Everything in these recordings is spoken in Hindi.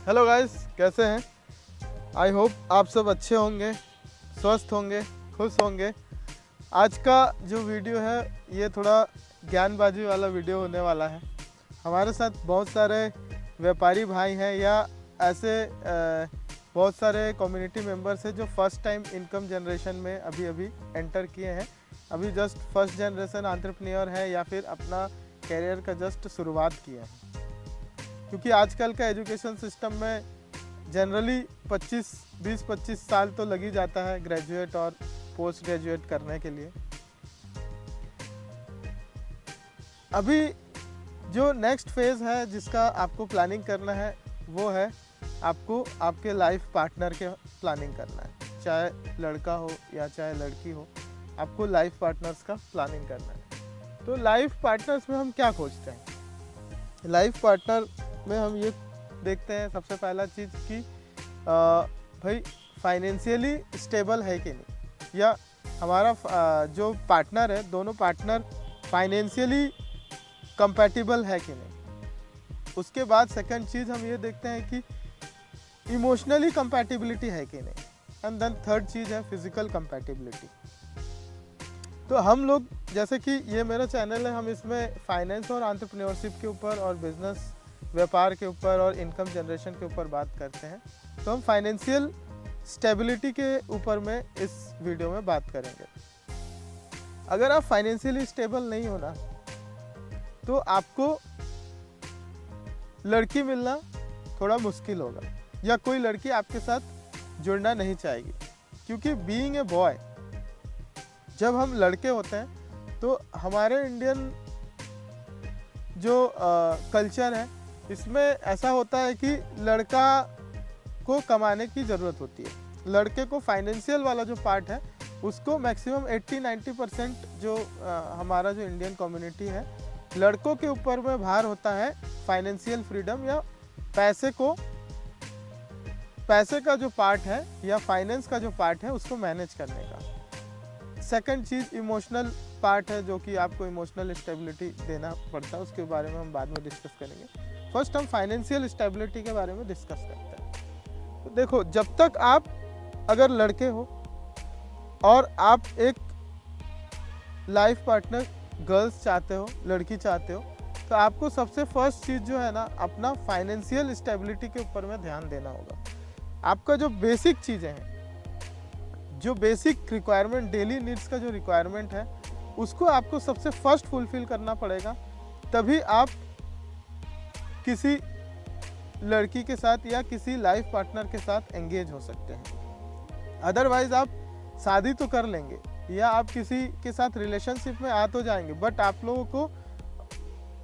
हेलो गाइस, कैसे हैं? आई होप आप सब अच्छे होंगे, स्वस्थ होंगे, खुश होंगे। आज का जो वीडियो है ये थोड़ा ज्ञानबाजी वाला वीडियो होने वाला है। हमारे साथ बहुत सारे व्यापारी भाई हैं या ऐसे बहुत सारे कम्युनिटी मेंबर्स हैं जो फर्स्ट टाइम इनकम जनरेशन में अभी अभी एंटर किए हैं। अभी जस्ट फर्स्ट जनरेशन एंटरप्रेन्योर है या फिर अपना कैरियर का जस्ट शुरुआत किया है। क्योंकि आजकल का एजुकेशन सिस्टम में जनरली 20-25 साल तो लग ही जाता है ग्रेजुएट और पोस्ट ग्रेजुएट करने के लिए। अभी जो नेक्स्ट फेज़ है जिसका आपको प्लानिंग करना है वो है आपको आपके लाइफ पार्टनर के प्लानिंग करना है। चाहे लड़का हो या चाहे लड़की हो, आपको लाइफ पार्टनर्स का प्लानिंग करना है। तो लाइफ पार्टनर्स में हम क्या खोजते हैं? लाइफ पार्टनर में हम ये देखते हैं सबसे पहला चीज़ कि भाई फाइनेंशियली स्टेबल है कि नहीं, या हमारा जो पार्टनर है, दोनों पार्टनर फाइनेंशियली कंपैटिबल है कि नहीं। उसके बाद सेकंड चीज़ हम ये देखते हैं कि इमोशनली कंपैटिबिलिटी है कि नहीं, एंड देन थर्ड चीज़ है फिजिकल कंपैटिबिलिटी। तो हम लोग, जैसे कि ये मेरा चैनल है, हम इसमें फाइनेंस और एंटरप्रेन्योरशिप के ऊपर और बिजनेस व्यापार के ऊपर और इनकम जनरेशन के ऊपर बात करते हैं। तो हम फाइनेंशियल स्टेबिलिटी के ऊपर में इस वीडियो में बात करेंगे। अगर आप फाइनेंशियली स्टेबल नहीं हो ना, तो आपको लड़की मिलना थोड़ा मुश्किल होगा, या कोई लड़की आपके साथ जुड़ना नहीं चाहेगी। क्योंकि बीइंग ए बॉय, जब हम लड़के होते हैं तो हमारे इंडियन जो कल्चर है इसमें ऐसा होता है कि लड़का को कमाने की ज़रूरत होती है। लड़के को फाइनेंशियल वाला जो पार्ट है उसको मैक्सिमम 80-90% जो हमारा जो इंडियन कम्युनिटी है, लड़कों के ऊपर में भार होता है फाइनेंशियल फ्रीडम या पैसे का जो पार्ट है या फाइनेंस का जो पार्ट है उसको मैनेज करने का। सेकंड चीज़ इमोशनल पार्ट है, जो कि आपको इमोशनल स्टेबिलिटी देना पड़ता है। उसके बारे में हम बाद में डिस्कस करेंगे। फर्स्ट हम फाइनेंशियल स्टेबिलिटी के बारे में डिस्कस करते हैं। तो देखो, जब तक आप अगर लड़के हो और आप एक लाइफ पार्टनर गर्ल्स चाहते हो, लड़की चाहते हो, तो आपको सबसे फर्स्ट चीज़ जो है ना, अपना फाइनेंशियल स्टेबिलिटी के ऊपर में ध्यान देना होगा। आपका जो बेसिक चीज़ें हैं, जो बेसिक रिक्वायरमेंट, डेली नीड्स का जो रिक्वायरमेंट है, उसको आपको सबसे फर्स्ट फुलफिल करना पड़ेगा। तभी आप किसी लड़की के साथ या किसी लाइफ पार्टनर के साथ एंगेज हो सकते हैं। अदरवाइज आप शादी तो कर लेंगे या आप किसी के साथ रिलेशनशिप में आ तो जाएंगे, बट आप लोगों को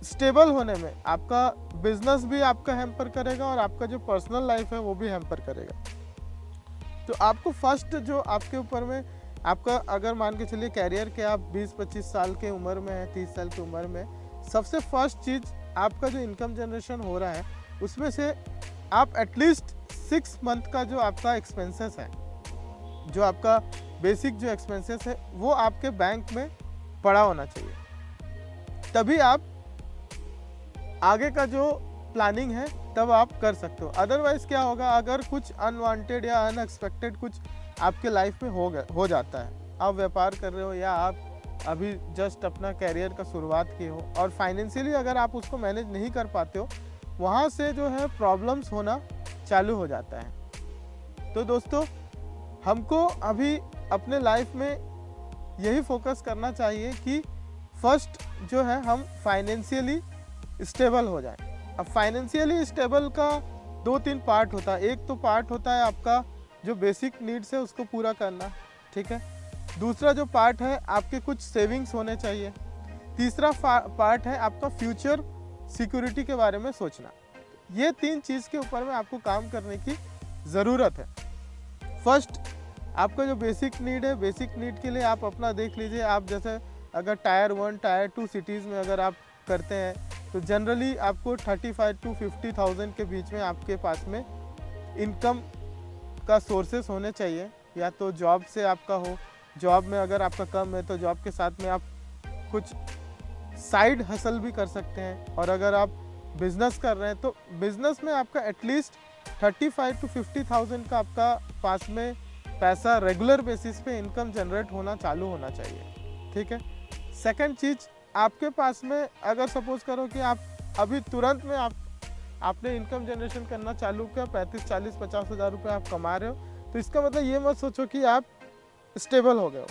स्टेबल होने में आपका बिजनेस भी आपका हैम्पर करेगा और आपका जो पर्सनल लाइफ है वो भी हैम्पर करेगा। तो आपको फर्स्ट जो आपके ऊपर में आपका, अगर मान के चलिए कैरियर के आप 20-25 साल के उम्र में है, 30 साल की उम्र में, सबसे फर्स्ट चीज़ आपका जो इनकम जनरेशन हो रहा है उसमें से आप एटलीस्ट 6 मंथ का जो आपका एक्सपेंसेस है, जो आपका बेसिक जो एक्सपेंसेस है, वो आपके बैंक में पड़ा होना चाहिए। तभी आप आगे का जो प्लानिंग है तब आप कर सकते हो। अदरवाइज क्या होगा, अगर कुछ अनवांटेड या अनएक्सपेक्टेड कुछ आपके लाइफ में हो जाता है, आप व्यापार कर रहे हो या आप अभी जस्ट अपना कैरियर का शुरुआत किए हो और फाइनेंशियली अगर आप उसको मैनेज नहीं कर पाते हो, वहाँ से जो है प्रॉब्लम्स होना चालू हो जाता है। तो दोस्तों, हमको अभी अपने लाइफ में यही फोकस करना चाहिए कि फर्स्ट जो है हम फाइनेंशियली स्टेबल हो जाएं। अब फाइनेंशियली स्टेबल का 2-3 पार्ट होता है। एक तो पार्ट होता है आपका जो बेसिक नीड्स है उसको पूरा करना, ठीक है। दूसरा जो पार्ट है, आपके कुछ सेविंग्स होने चाहिए। तीसरा पार्ट है आपका फ्यूचर सिक्योरिटी के बारे में सोचना। ये 3 चीज़ के ऊपर में आपको काम करने की ज़रूरत है। फर्स्ट, आपका जो बेसिक नीड है, बेसिक नीड के लिए आप अपना देख लीजिए। आप जैसे अगर टायर 1, टायर 2 सिटीज़ में अगर आप करते हैं तो जनरली आपको 35,000 to 50,000 के बीच में आपके पास में इनकम का सोर्सेस होने चाहिए। या तो जॉब से आपका हो, जॉब में अगर आपका कम है तो जॉब के साथ में आप कुछ साइड हसल भी कर सकते हैं। और अगर आप बिज़नेस कर रहे हैं तो बिज़नेस में आपका एटलीस्ट 35 to 50,000 का आपका पास में पैसा रेगुलर बेसिस पे इनकम जनरेट होना चालू होना चाहिए, ठीक है। सेकंड चीज़, आपके पास में अगर सपोज करो कि आप अभी तुरंत में आपने इनकम जनरेशन करना चालू किया, 35, 40, 50 हज़ार रुपये आप कमा रहे हो, तो इसका मतलब ये मत सोचो कि आप स्टेबल हो गए हो।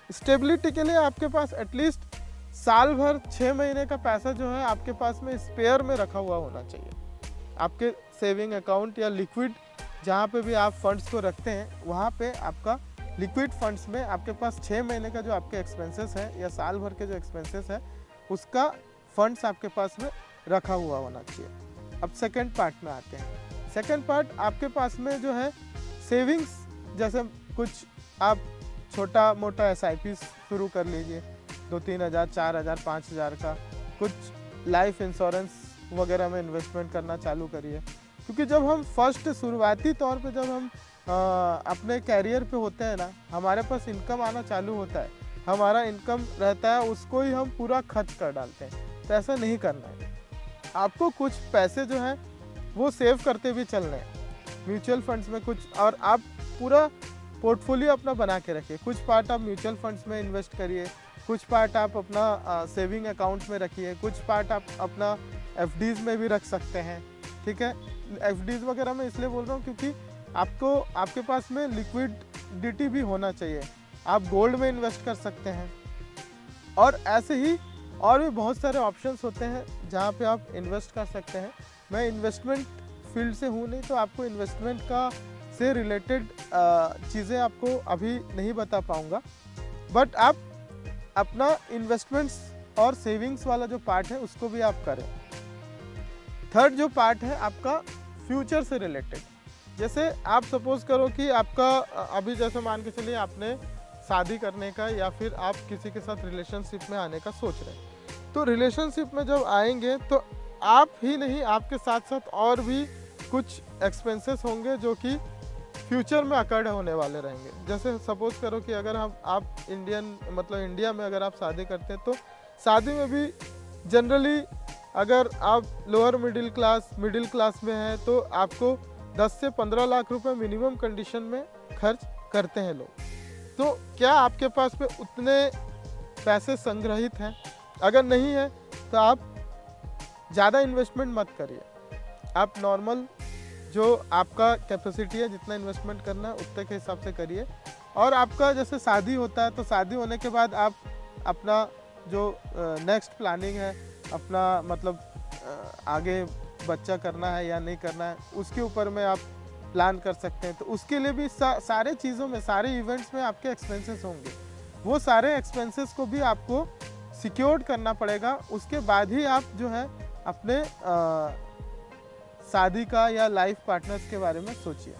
स्टेबिलिटी के लिए आपके पास एटलीस्ट साल भर 6 महीने का पैसा जो है आपके पास में स्पेयर में रखा हुआ होना चाहिए। आपके सेविंग अकाउंट या लिक्विड जहाँ पे भी आप फंड्स को रखते हैं, वहाँ पे आपका लिक्विड फंड्स में आपके पास 6 महीने का जो आपके एक्सपेंसेस है या साल भर के जो एक्सपेंसेस है उसका फंड्स आपके पास में रखा हुआ होना चाहिए। अब सेकंड पार्ट में आते हैं। सेकंड पार्ट, आपके पास में जो है सेविंग्स, जैसे कुछ आप छोटा मोटा SIP शुरू कर लीजिए, 2-3 हज़ार, 4 हज़ार, 5 हज़ार का। कुछ लाइफ इंश्योरेंस वगैरह में इन्वेस्टमेंट करना चालू करिए, क्योंकि जब हम फर्स्ट शुरुआती तौर पे जब हम अपने कैरियर पे होते हैं ना, हमारे पास इनकम आना चालू होता है, हमारा इनकम रहता है, उसको ही हम पूरा खर्च कर डालते हैं। तो ऐसा नहीं करना है, आपको कुछ पैसे जो हैं वो सेव करते भी चलने हैं म्यूचुअल फंड्स में कुछ, और आप पूरा पोर्टफोलियो अपना बना के रखिए। कुछ पार्ट आप म्यूचुअल फंड्स में इन्वेस्ट करिए, कुछ पार्ट आप अपना सेविंग अकाउंट में रखिए, कुछ पार्ट आप अपना FDs में भी रख सकते हैं, ठीक है। FDs वगैरह मैं इसलिए बोल रहा हूँ क्योंकि आपके पास में लिक्विडिटी भी होना चाहिए। आप गोल्ड में इन्वेस्ट कर सकते हैं, और ऐसे ही और भी बहुत सारे ऑप्शंस होते हैं जहाँ पे आप इन्वेस्ट कर सकते हैं। मैं इन्वेस्टमेंट फील्ड से हूँ नहीं, तो आपको इन्वेस्टमेंट का से रिलेटेड चीज़ें आपको अभी नहीं बता पाऊँगा, बट आप अपना इन्वेस्टमेंट्स और सेविंग्स वाला जो पार्ट है उसको भी आप करें। थर्ड जो पार्ट है आपका फ्यूचर से रिलेटेड, जैसे आप सपोज करो कि आपका अभी जैसे मान के चलिए आपने शादी करने का या फिर आप किसी के साथ रिलेशनशिप में आने का सोच रहे हैं, तो रिलेशनशिप में जब आएंगे तो आप ही नहीं, आपके साथ साथ और भी कुछ एक्सपेंसेस होंगे जो कि फ्यूचर में अकर्ड होने वाले रहेंगे। जैसे सपोज करो कि अगर आप इंडिया में अगर आप शादी करते हैं, तो शादी में भी जनरली अगर आप लोअर मिडिल क्लास में हैं तो आपको 10 से 15 लाख रुपए मिनिमम कंडीशन में खर्च करते हैं लोग। तो क्या आपके पास में उतने पैसे संग्रहित हैं? अगर नहीं है तो आप ज़्यादा इन्वेस्टमेंट मत करिए, आप नॉर्मल जो आपका कैपेसिटी है जितना इन्वेस्टमेंट करना है उतने के हिसाब से करिए। और आपका जैसे शादी होता है, तो शादी होने के बाद आप अपना जो नेक्स्ट प्लानिंग है, अपना मतलब आगे बच्चा करना है या नहीं करना है, उसके ऊपर में आप प्लान कर सकते हैं। तो उसके लिए भी सारे चीज़ों में, सारे इवेंट्स में आपके एक्सपेंसेस होंगे, वो सारे एक्सपेंसेस को भी आपको सिक्योर्ड करना पड़ेगा। उसके बाद ही आप जो है अपने शादी का या लाइफ पार्टनर्स के बारे में सोचिए।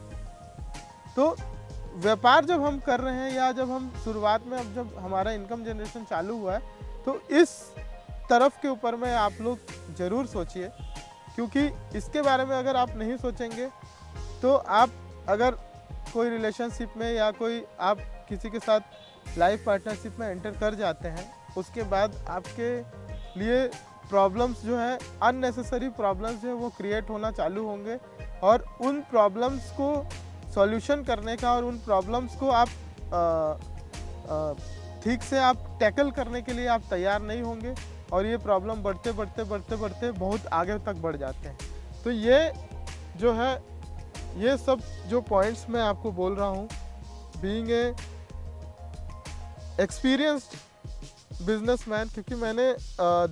तो व्यापार जब हम कर रहे हैं या जब हम शुरुआत में, अब जब हमारा इनकम जनरेशन चालू हुआ है, तो इस तरफ के ऊपर में आप लोग ज़रूर सोचिए, क्योंकि इसके बारे में अगर आप नहीं सोचेंगे तो आप अगर कोई रिलेशनशिप में या कोई आप किसी के साथ लाइफ पार्टनरशिप में एंटर कर जाते हैं, उसके बाद आपके लिए प्रॉब्लम्स जो है, अननेसेसरी प्रॉब्लम्स जो है वो क्रिएट होना चालू होंगे, और उन प्रॉब्लम्स को सॉल्यूशन करने का और उन प्रॉब्लम्स को आप ठीक से आप टैकल करने के लिए आप तैयार नहीं होंगे, और ये प्रॉब्लम बढ़ते बहुत आगे तक बढ़ जाते हैं। तो ये जो है, ये सब जो पॉइंट्स मैं आपको बोल रहा हूँ, बीइंग ए एक्सपीरियंस्ड बिजनेसमैन, क्योंकि मैंने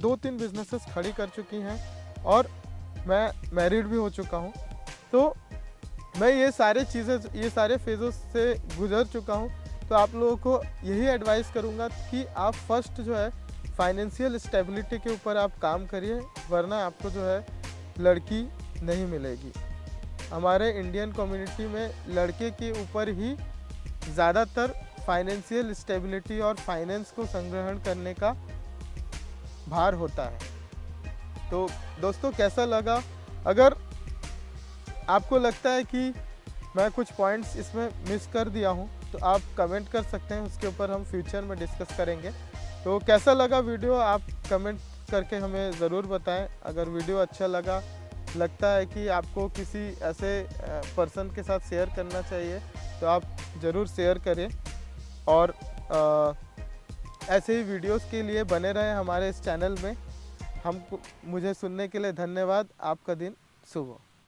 2-3 बिजनेसेस खड़ी कर चुकी हैं और मैं मैरिड भी हो चुका हूँ, तो मैं ये सारे फेज़ों से गुजर चुका हूँ। तो आप लोगों को यही एडवाइस करूँगा कि आप फर्स्ट जो है फाइनेंशियल स्टेबिलिटी के ऊपर आप काम करिए, वरना आपको जो है लड़की नहीं मिलेगी। हमारे इंडियन कम्युनिटी में लड़के के ऊपर ही ज़्यादातर फाइनेंशियल स्टेबिलिटी और फाइनेंस को संग्रहण करने का भार होता है। तो दोस्तों, कैसा लगा? अगर आपको लगता है कि मैं कुछ पॉइंट्स इसमें मिस कर दिया हूँ, तो आप कमेंट कर सकते हैं, उसके ऊपर हम फ्यूचर में डिस्कस करेंगे। तो कैसा लगा वीडियो, आप कमेंट करके हमें ज़रूर बताएं। अगर वीडियो अच्छा लगा लगता है कि आपको किसी ऐसे पर्सन के साथ शेयर करना चाहिए तो आप ज़रूर शेयर करें। और ऐसे ही वीडियोस के लिए बने रहें हमारे इस चैनल में। मुझे सुनने के लिए धन्यवाद। आपका दिन शुभ हो।